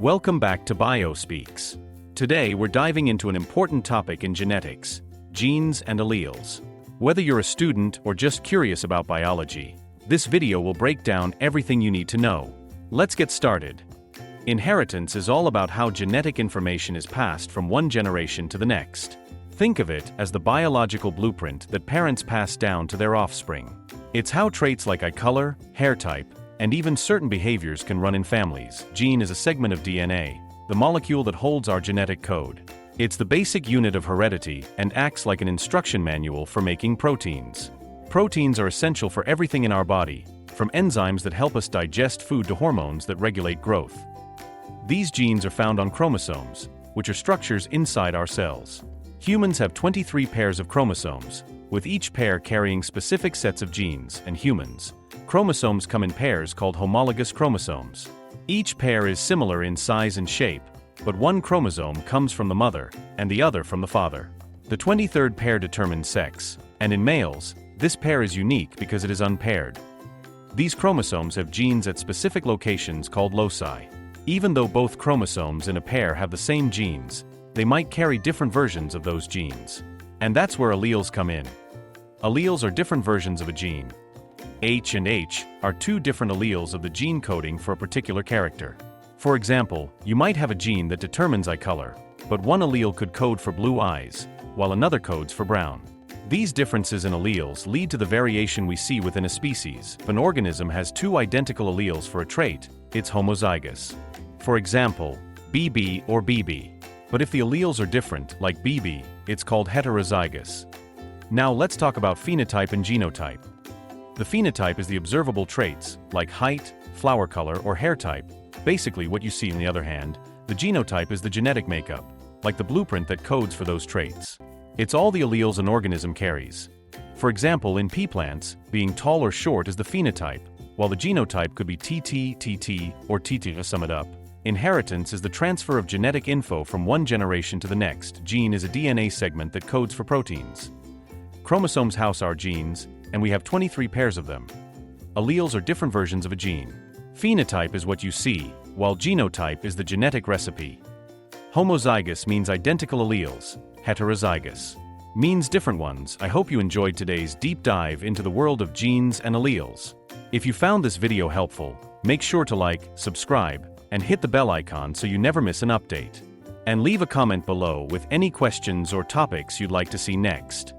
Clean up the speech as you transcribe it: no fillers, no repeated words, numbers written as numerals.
Welcome back to Biospeaks. Today we're diving into an important topic in genetics: genes and alleles. Whether you're a student or just curious about biology, this video will break down everything you need to know. Let's get started. Inheritance is all about how genetic information is passed from one generation to the next. Think of it as the biological blueprint that parents pass down to their offspring. It's how traits like eye color, hair type, and even certain behaviors can run in families. Gene is a segment of DNA, the molecule that holds our genetic code. It's the basic unit of heredity and acts like an instruction manual for making proteins. Proteins are essential for everything in our body, from enzymes that help us digest food to hormones that regulate growth. These genes are found on chromosomes, which are structures inside our cells. Humans have 23 pairs of chromosomes, with each pair carrying specific sets of genes, and humans. Chromosomes come in pairs called homologous chromosomes. Each pair is similar in size and shape, but one chromosome comes from the mother, and the other from the father. The 23rd pair determines sex, and in males, this pair is unique because it is unpaired. These chromosomes have genes at specific locations called loci. Even though both chromosomes in a pair have the same genes, they might carry different versions of those genes. And that's where alleles come in. Alleles are different versions of a gene. H and H are two different alleles of the gene coding for a particular character. For example, you might have a gene that determines eye color, but one allele could code for blue eyes, while another codes for brown. These differences in alleles lead to the variation we see within a species. If an organism has two identical alleles for a trait, it's homozygous. For example, BB or BB. But if the alleles are different, like BB, it's called heterozygous. Now let's talk about phenotype and genotype. The phenotype is the observable traits, like height, flower color, or hair type, basically what you see. On the other hand, the genotype is the genetic makeup, like the blueprint that codes for those traits. It's all the alleles an organism carries. For example, in pea plants, being tall or short is the phenotype, while the genotype could be TT, TT, or TT. To sum it up, inheritance is the transfer of genetic info from one generation to the next. Gene is a DNA segment that codes for proteins. Chromosomes house our genes, and we have 23 pairs of them. Alleles are different versions of a gene. Phenotype is what you see, while genotype is the genetic recipe. Homozygous means identical alleles, heterozygous means different ones. I hope you enjoyed today's deep dive into the world of genes and alleles. If you found this video helpful, make sure to like, subscribe, and hit the bell icon so you never miss an update. And leave a comment below with any questions or topics you'd like to see next.